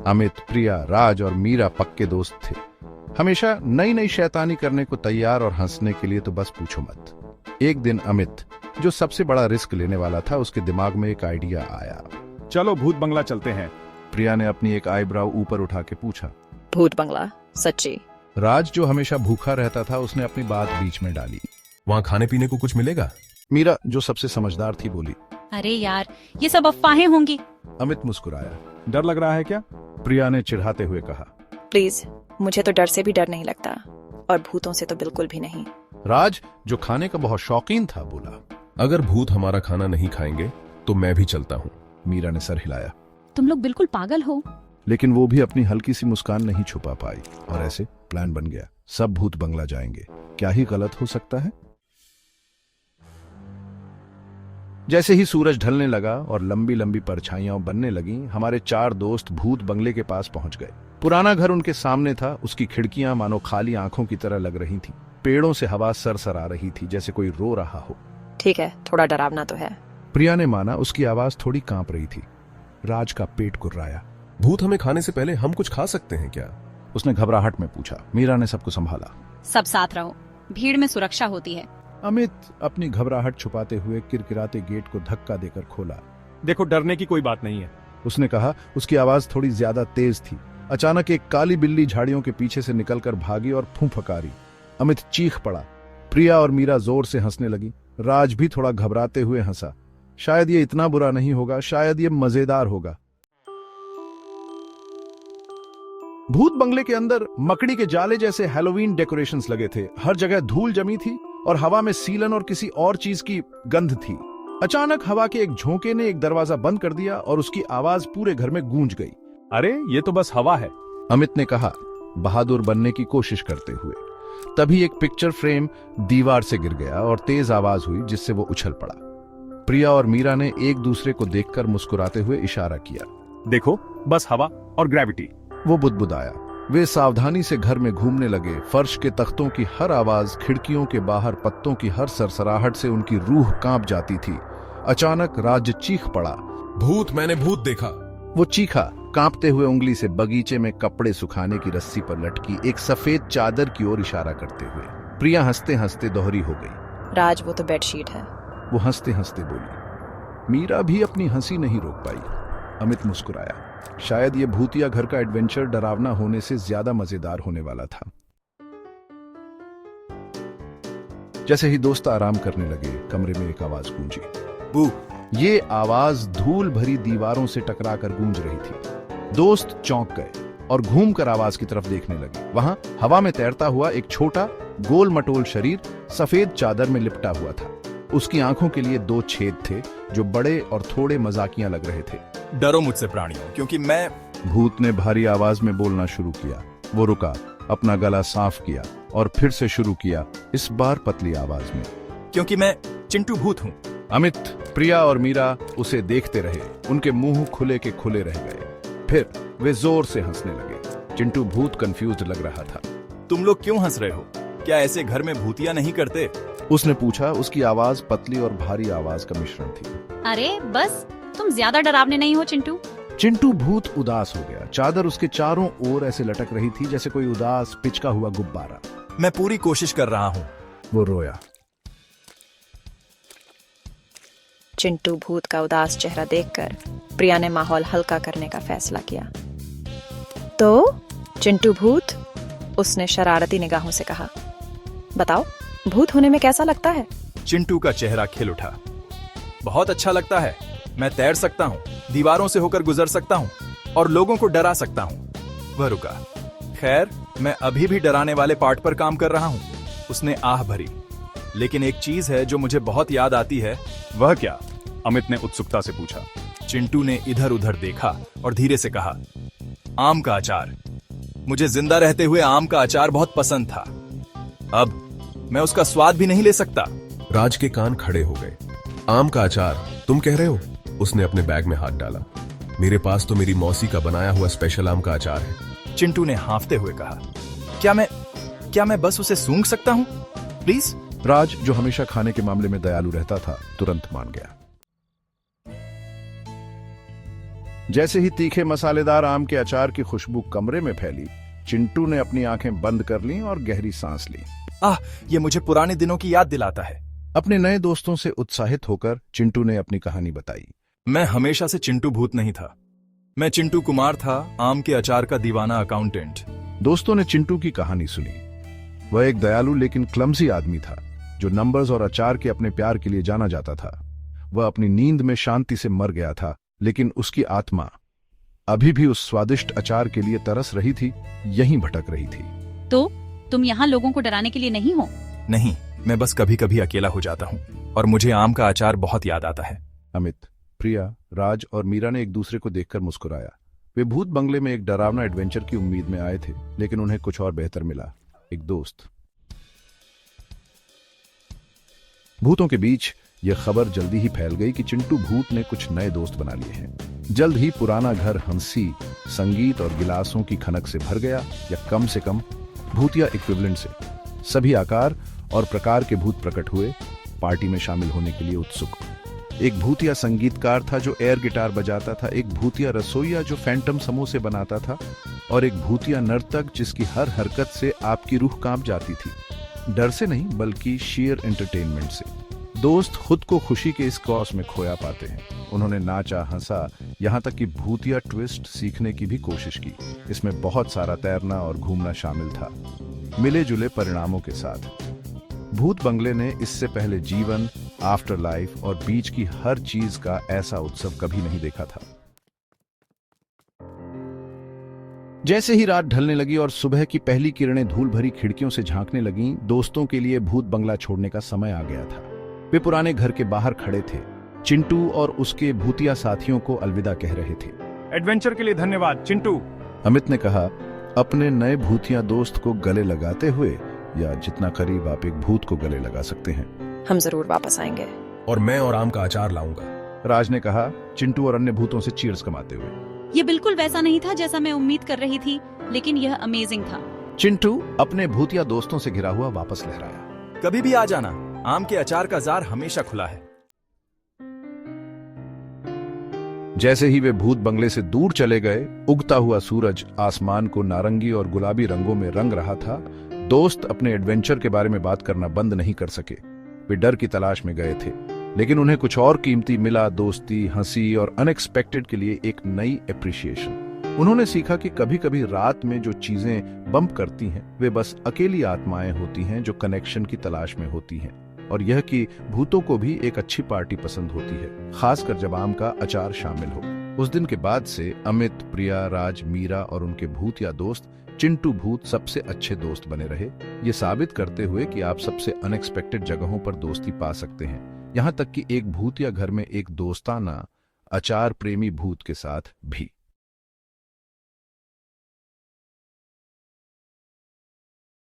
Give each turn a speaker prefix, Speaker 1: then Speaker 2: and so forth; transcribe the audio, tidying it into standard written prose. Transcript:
Speaker 1: अमित, प्रिया, राज और मीरा पक्के दोस्त थे। हमेशा नई नई शैतानी करने को तैयार और हंसने के लिए तो बस पूछो मत। एक दिन अमित, जो सबसे बड़ा रिस्क लेने वाला था, उसके दिमाग में एक आइडिया आया।
Speaker 2: चलो भूत बंगला चलते हैं।
Speaker 1: प्रिया ने अपनी एक आईब्राव ऊपर उठा के पूछा।
Speaker 3: भूत बंगला? सच्ची?
Speaker 1: राज, जो हमेशा भूखा रहता था, उसने अपनी बात बीच में डाली।
Speaker 4: वहाँ खाने पीने को कुछ मिलेगा?
Speaker 1: मीरा, जो सबसे समझदार थी, बोली।
Speaker 5: अरे यार, ये सब अफवाहें होंगी।
Speaker 1: अमित मुस्कुराया।
Speaker 2: डर लग रहा है क्या?
Speaker 1: प्रिया ने चिढ़ाते हुए कहा।
Speaker 3: प्लीज, मुझे तो डर से भी डर नहीं लगता, और भूतों से तो बिल्कुल भी नहीं।
Speaker 1: राज, जो खाने का बहुत शौकीन था, बोला।
Speaker 4: अगर भूत हमारा खाना नहीं खाएंगे तो मैं भी चलता हूँ।
Speaker 1: मीरा ने सर हिलाया।
Speaker 5: तुम लोग बिल्कुल पागल हो।
Speaker 1: लेकिन वो भी अपनी हल्की सी मुस्कान नहीं छुपा पाई, और ऐसे प्लान बन गया। सब भूत बंगला जाएंगे। क्या ही गलत हो सकता है। जैसे ही सूरज ढलने लगा और लंबी लंबी परछाइयां बनने लगीं, हमारे 4 दोस्त भूत बंगले के पास पहुंच गए। पुराना घर उनके सामने था। उसकी खिड़कियां मानो खाली आंखों की तरह लग रही थीं। पेड़ों से हवा सरसर आ रही थी, जैसे कोई रो रहा हो।
Speaker 3: ठीक है, थोड़ा डरावना तो है।
Speaker 1: प्रिया ने माना। उसकी आवाज थोड़ी कांप रही थी। राज का पेट कुर्राया।
Speaker 4: भूत हमें खाने से पहले हम कुछ खा सकते हैं क्या?
Speaker 1: उसने घबराहट में पूछा। मीरा ने सबको संभाला।
Speaker 5: सब साथ रहो, भीड़ में सुरक्षा होती है।
Speaker 1: अमित अपनी घबराहट छुपाते हुए किरकिराते गेट को धक्का देकर खोला।
Speaker 2: देखो, डरने की कोई बात नहीं है,
Speaker 1: उसने कहा। उसकी आवाज थोड़ी ज्यादा तेज थी। अचानक एक काली बिल्ली झाड़ियों के पीछे से निकलकर भागी और फूंफकारी। अमित चीख पड़ा। प्रिया और मीरा जोर से हंसने लगी। राज भी थोड़ा घबराते हुए हंसा। शायद ये इतना बुरा नहीं होगा, शायद ये मजेदार होगा। भूत बंगले के अंदर मकड़ी के जाले जैसे हैलोवीन डेकोरेशंस लगे थे। हर जगह धूल जमी थी और हवा में सीलन और किसी और चीज की गंध थी। अचानक हवा के एक झोंके ने एक दरवाजा बंद कर दिया और उसकी आवाज पूरे घर में गूंज गई।
Speaker 2: अरे ये तो बस हवा है,
Speaker 1: अमित ने कहा, बहादुर बनने की कोशिश करते हुए। तभी एक पिक्चर फ्रेम दीवार से गिर गया और तेज आवाज हुई, जिससे वो उछल पड़ा। प्रिया और मीरा ने एक दूसरे को देखकर मुस्कुराते हुए इशारा किया।
Speaker 2: देखो, बस हवा और ग्रेविटी।
Speaker 1: वो बुदबुदाया। वे सावधानी से घर में घूमने लगे। फर्श के तख्तों की हर आवाज, खिड़कियों के बाहर पत्तों की हर सरसराहट से उनकी रूह कांप जाती थी। अचानक राज चीख पड़ा।
Speaker 4: भूत, मैंने भूत देखा।
Speaker 1: वो चीखा, कांपते हुए उंगली से बगीचे में कपड़े सुखाने की रस्सी पर लटकी एक सफेद चादर की ओर इशारा करते हुए। प्रिया हंसते हंसते दोहरी हो गई।
Speaker 3: राज, वो तो बेडशीट है।
Speaker 1: वो हंसते हंसते बोली। मीरा भी अपनी हंसी नहीं रोक पाई। अमित मुस्कुराया। शायद ये भूतिया घर का एडवेंचर डरावना होने से ज्यादा मजेदार होने वाला था। जैसे ही दोस्त आराम करने लगे, कमरे में एक आवाज गूंजी।
Speaker 4: बू।
Speaker 1: ये आवाज धूल भरी दीवारों से टकराकर गूंज रही थी। दोस्त चौंक गए और घूमकर आवाज की तरफ देखने लगे। वहां हवा में तैरता हुआ एक छोटा गोल मटोल शरीर सफेद चादर में लिपटा हुआ था। उसकी आंखों के लिए 2 छेद थे, जो बड़े और थोड़े मजाकियां लग रहे थे।
Speaker 6: डरो मुझसे प्राणियों, क्योंकि मैं...
Speaker 1: भूत ने भारी आवाज में बोलना शुरू किया। वो रुका, अपना गला साफ किया और फिर से शुरू किया, इस बार पतली आवाज में।
Speaker 6: क्योंकि मैं चिंटू भूत हूँ।
Speaker 1: अमित, प्रिया और मीरा उसे देखते रहे। उनके मुंह खुले के खुले रह गए। फिर वे जोर से हंसने लगे। चिंटू भूत कंफ्यूज्ड लग रहा था।
Speaker 6: तुम लोग क्यों हंस रहे हो? क्या ऐसे घर में भूतिया नहीं करते?
Speaker 1: उसने पूछा। उसकी आवाज पतली और भारी आवाज का मिश्रण थी।
Speaker 5: अरे बस, तुम ज्यादा डरावने नहीं हो चिंटू।
Speaker 1: चिंटू भूत उदास हो गया। चादर उसके चारों ओर ऐसे लटक रही थी, जैसे कोई उदास पिचका हुआ गुब्बारा।
Speaker 6: मैं पूरी कोशिश कर रहा हूँ।
Speaker 1: वो रोया।
Speaker 3: चिंटू भूत का उदास चेहरा देखकर प्रिया ने माहौल हल्का करने का फैसला किया। तो चिंटू भूत, उसने शरारती निगाहों से कहा, बताओ, भूत होने में कैसा लगता है?
Speaker 6: चिंटू का चेहरा खिल उठा। बहुत अच्छा लगता है। मैं तैर सकता हूँ, दीवारों से होकर गुजर सकता हूँ और लोगों को डरा सकता हूँ। वह रुका। खैर, मैं अभी भी डराने वाले पार्ट पर काम कर रहा हूँ। उसने आह भरी। लेकिन एक चीज है जो मुझे बहुत याद आती है।
Speaker 2: वह क्या? अमित ने उत्सुकता से पूछा।
Speaker 6: चिंटू ने इधर उधर देखा और धीरे से कहा, आम का अचार। मुझे जिंदा रहते हुए आम का अचार बहुत पसंद था। अब मैं उसका स्वाद भी नहीं ले सकता।
Speaker 4: राज के कान खड़े हो गए। आम का अचार तुम कह रहे हो? उसने अपने बैग में हाथ डाला। मेरे पास तो मेरी मौसी का बनाया हुआ स्पेशल आम का अचार है।
Speaker 6: चिंटू ने हांफते हुए कहा, क्या मैं बस उसे सूंघ सकता हूँ? प्लीज?
Speaker 1: राज, जो हमेशा खाने के मामले में दयालु रहता था, तुरंत मान गया। जैसे ही तीखे मसालेदार आम के अचार की खुशबू कमरे में फैली, चिंटू ने अपनी आंखें बंद कर लीं और गहरी सांस ली।
Speaker 6: ये मुझे पुराने दिनों की याद दिलाता है।
Speaker 1: अपने नए दोस्तों से उत्साहित होकर चिंटू ने अपनी कहानी बताई।
Speaker 6: मैं हमेशा से चिंटू भूत नहीं था। मैं चिंटू कुमार था, आम के अचार का दीवाना अकाउंटेंट।
Speaker 1: दोस्तों ने चिंटू की कहानी सुनी। वह एक दयालु लेकिन क्लमसी आदमी था, जो नंबर्स और अचार के अपने प्यार के लिए जाना जाता था। वह अपनी नींद में शांति से मर गया था, लेकिन उसकी आत्मा अभी भी उस स्वादिष्ट अचार के लिए तरस रही थी, यहीं भटक रही थी।
Speaker 5: तो तुम यहाँ लोगों को डराने के लिए नहीं हो?
Speaker 6: नहीं, मैं बस कभी कभी अकेला हो जाता हूँ और मुझे आम का अचार बहुत याद आता है।
Speaker 1: अमित, प्रिया, राज और मीरा ने एक दूसरे को देखकर मुस्कुराया। वे भूत बंगले में एक डरावना एडवेंचर की उम्मीद में आए थे, लेकिन उन्हें कुछ और बेहतर मिला, एक दोस्त। भूतों के बीच यह खबर जल्दी ही फैल गई कि चिंटू भूत ने कुछ नए दोस्त बना लिए हैं। जल्द ही पुराना घर हंसी, संगीत और गिलासों की खनक से भर गया, या कम से कम भूतिया इक्विवेलेंट से। सभी आकार और प्रकार के भूत प्रकट हुए, पार्टी में शामिल होने के लिए उत्सुक। एक भूतिया संगीतकार था जो एयर गिटार बजाता था, एक भूतिया रसोइया जो फैंटम समोसे बनाता था, और एक भूतिया नर्तक जिसकी हर हरकत से आपकी रूह कांप जाती थी। डर से नहीं, बल्कि शेयर एंटरटेनमेंट से। दोस्त खुद को खुशी के इस कॉस में खोया पाते हैं। उन्होंने नाचा, हंसा, यहाँ तक कि भूतिया ट्विस्ट सीखने की भी कोशिश की। इसमें बहुत सारा तैरना और घूमना शामिल था, मिले जुले परिणामों के साथ। भूत बंगले ने इससे पहले जीवन, आफ्टर लाइफ और बीच की हर चीज का ऐसा उत्सव कभी नहीं देखा था। जैसे ही रात ढलने लगी और सुबह की पहली किरणें धूल भरी खिड़कियों से झांकने लगीं, दोस्तों के लिए भूत बंगला छोड़ने का समय आ गया था। वे पुराने घर के बाहर खड़े थे, चिंटू और उसके भूतिया साथियों को अलविदा कह रहे थे।
Speaker 2: एडवेंचर के लिए धन्यवाद चिंटू।
Speaker 1: अमित ने कहा, अपने नए भूतिया दोस्त को गले लगाते हुए, या जितना करीब आप एक भूत को गले लगा सकते हैं।
Speaker 3: हम जरूर वापस आएंगे।
Speaker 4: और मैं और आम का अचार लाऊंगा,
Speaker 1: राज ने कहा, चिंटू और अन्य भूतों से चीयर्स कमाते हुए।
Speaker 5: ये बिल्कुल वैसा नहीं था जैसा मैं उम्मीद कर रही थी, लेकिन यह अमेजिंग था।
Speaker 1: चिंटू अपने भूतिया दोस्तों से घिरा हुआ वापस लहराया।
Speaker 6: कभी भी आ जाना, आम के अचार का जार हमेशा खुला है।
Speaker 1: जैसे ही वे भूत बंगले से दूर चले गए, उगता हुआ सूरज आसमान को नारंगी और गुलाबी रंगों में रंग रहा था। दोस्त अपने एडवेंचर के बारे में बात करना बंद नहीं कर सके। वे डर की तलाश में गए थे, लेकिन उन्हें कुछ और कीमती मिला, दोस्ती, हंसी और अनएक्सपेक्टेड के लिए एक नई एप्रिसिएशन। उन्होंने सीखा कि कभी कभी रात में जो चीजें बम्प करती हैं, वे बस अकेली आत्माएं होती हैं जो कनेक्शन की तलाश में होती हैं, और यह कि भूतों को भी एक अच्छी पार्टी पसंद होती है, खासकर जब आम का अचार शामिल हो। उस दिन के बाद से अमित, प्रिया, राज, मीरा और उनके भूतिया दोस्त चिंटू भूत सबसे अच्छे दोस्त बने रहे, ये साबित करते हुए कि आप सबसे अनएक्सपेक्टेड जगहों पर दोस्ती पा सकते हैं, यहाँ तक कि एक भूतिया घर में एक दोस्ताना अचार प्रेमी भूत के साथ भी।